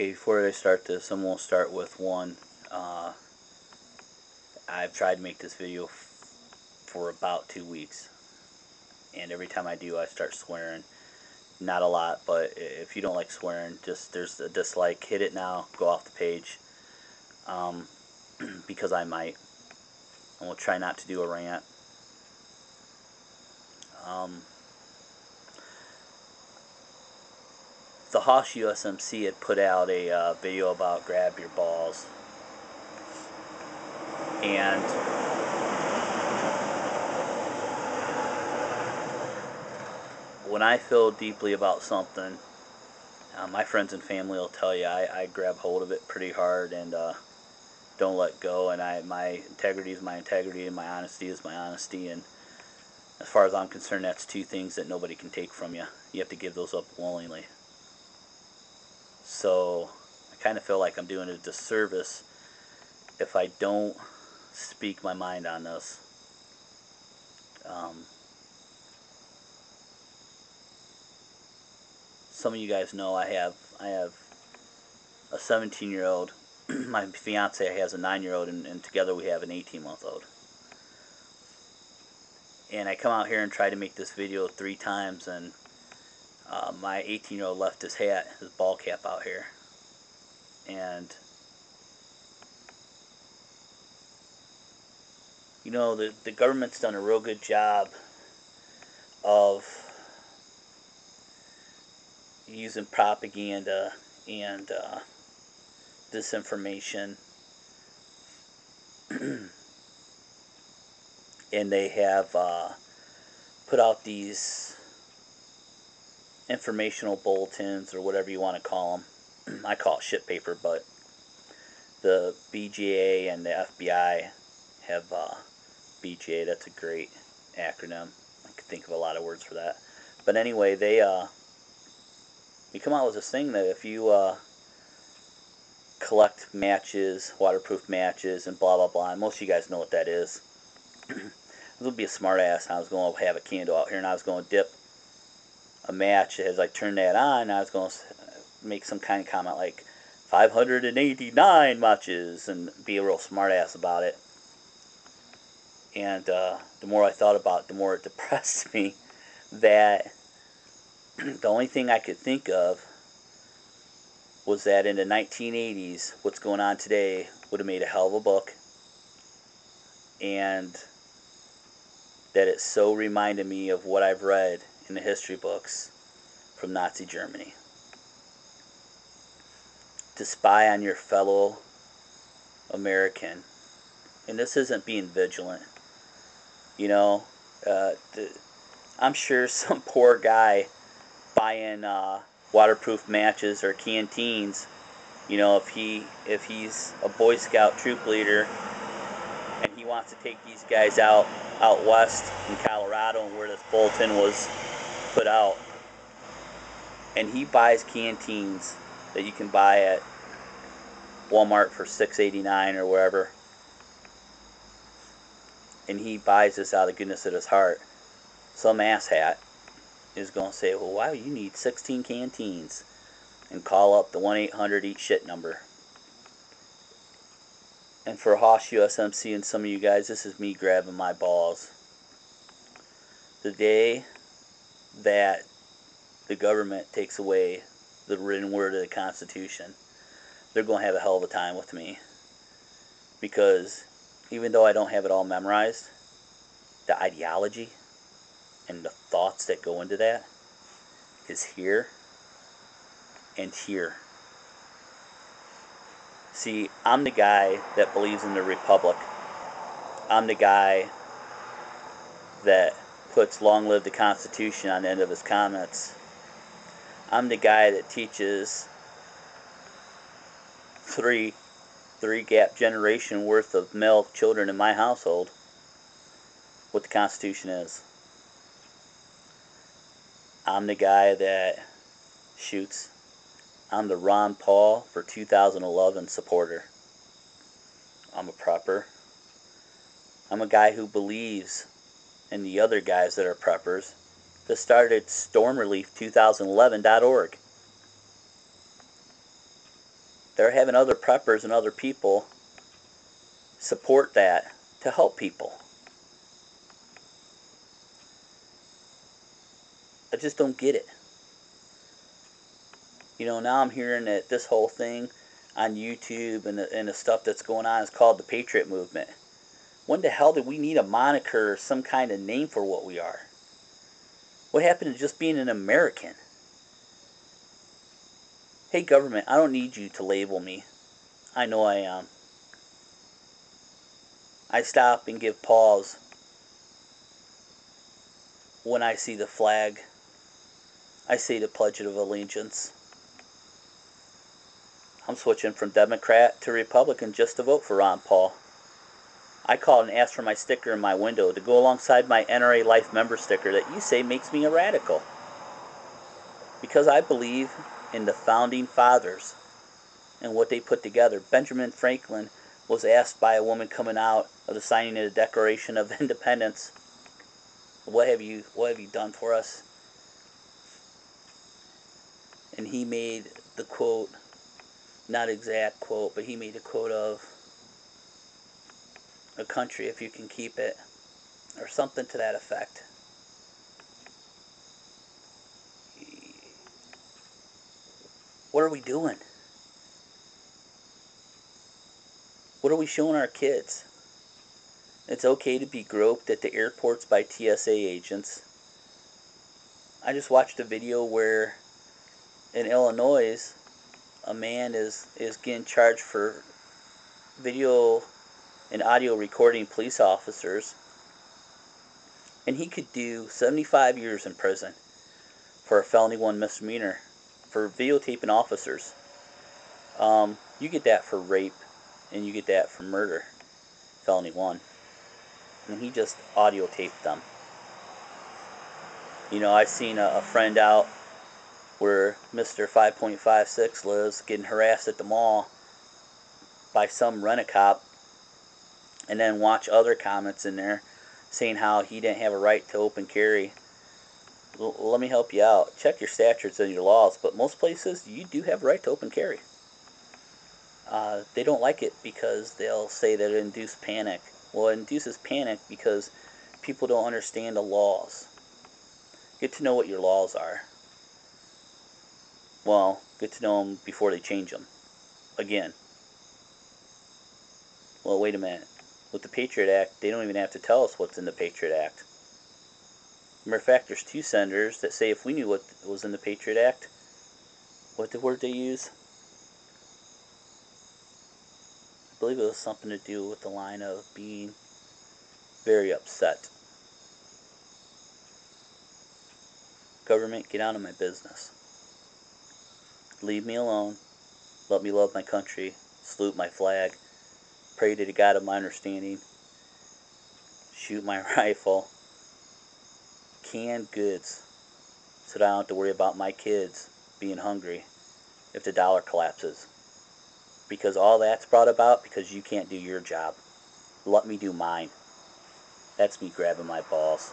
Okay, before I start this, I'm going to start with one. I've tried to make this video for about 2 weeks, and every time I do, I start swearing. Not a lot, but if you don't like swearing, just there's a dislike. Hit it now. Go off the page, because I might. And we'll try not to do a rant. The Hoss USMC had put out a video about grab your balls, and when I feel deeply about something, my friends and family will tell you I grab hold of it pretty hard and don't let go. And my integrity is my integrity, and my honesty is my honesty. And as far as I'm concerned, that's two things that nobody can take from you. You have to give those up willingly. So I kind of feel like I'm doing a disservice if I don't speak my mind on this. Some of you guys know I have a 17-year-old. My fiance has a 9-year-old, and together we have an 18-month-old. And I come out here and try to make this video 3 times, and my 18-year-old left his hat, his ball cap out here. And you know, the government's done a real good job of using propaganda and disinformation, and they have put out these informational bulletins, or whatever you want to call them. I call it shit paper, but the BGA and the FBI have BGA. That's a great acronym. I could think of a lot of words for that. But anyway, they come out with this thing that if you collect matches, waterproof matches, and blah blah blah, and most of you guys know what that is. I was going to be a smart ass, and I was going to have a candle out here, and I was going to dip a match. As I turned that on, I was going to make some kind of comment like 589 matches, and be a real smart ass about it. And the more I thought about it, the more it depressed me that the only thing I could think of was that in the 1980s, what's going on today would have made a hell of a book, and that it so reminded me of what I've read in the history books from Nazi Germany. To spy on your fellow American. And this isn't being vigilant. You know, I'm sure some poor guy buying waterproof matches or canteens, you know, if he's a Boy Scout troop leader and he wants to take these guys out west in Colorado, and where this bulletin was put out, and he buys canteens that you can buy at Walmart for $6.89 or wherever, and he buys this out of the goodness of his heart, some asshat is going to say, well, why do you need 16 canteens? And call up the 1-800-EAT-SHIT number. And for Hoss USMC and some of you guys, this is me grabbing my balls. The day that the government takes away the written word of the Constitution, they're going to have a hell of a time with me. Because even though I don't have it all memorized, the ideology and the thoughts that go into that is here and here. See, I'm the guy that believes in the Republic. I'm the guy that puts "Long live the Constitution" on the end of his comments. I'm the guy that teaches three gap generation worth of male children in my household what the Constitution is. I'm the guy that shoots. I'm the Ron Paul for 2011 supporter. I'm a prepper. I'm a guy who believes in the other guys that are preppers that started StormRelief2011.org. They're having other preppers and other people support that to help people. I just don't get it. You know, now I'm hearing that this whole thing on YouTube and the stuff that's going on is called the Patriot Movement. When the hell did we need a moniker or some kind of name for what we are? What happened to just being an American? Hey government, I don't need you to label me. I know I am. I stop and give pause when I see the flag. I say the Pledge of Allegiance. I'm switching from Democrat to Republican just to vote for Ron Paul. I called and asked for my sticker in my window to go alongside my NRA Life member sticker that you say makes me a radical. Because I believe in the Founding Fathers and what they put together. Benjamin Franklin was asked by a woman coming out of the signing of the Declaration of Independence, what have you done for us? And he made the quote, not exact quote, but he made a quote of, a country if you can keep it, or something to that effect. What are we doing? What are we showing our kids? It's okay to be groped at the airports by TSA agents. I just watched a video where in Illinois, a man is getting charged for video and audio recording police officers, and he could do 75 years in prison for a felony 1 misdemeanor for videotaping officers. You get that for rape, and you get that for murder, felony 1. And he just audio taped them. You know, I've seen a friend out where Mr. 5.56 lives getting harassed at the mall by some rent-a-cop, and then watch other comments in there saying how he didn't have a right to open carry. Let me help you out. Check your statutes and your laws, but most places you do have a right to open carry. They don't like it because they'll say that it induces panic. Well, it induces panic because people don't understand the laws. Get to know what your laws are. Well, get to know them before they change them. Again. Well, wait a minute. With the Patriot Act, they don't even have to tell us what's in the Patriot Act. Matter of fact, there's 2 senators that say if we knew what was in the Patriot Act, what the word they use? I believe it was something to do with the line of being very upset. Government, get out of my business. Leave me alone. Let me love my country. Salute my flag. Pray to the God of my understanding. Shoot my rifle. Canned goods. So that I don't have to worry about my kids being hungry if the dollar collapses. Because all that's brought about because you can't do your job. Let me do mine. That's me grabbing my balls.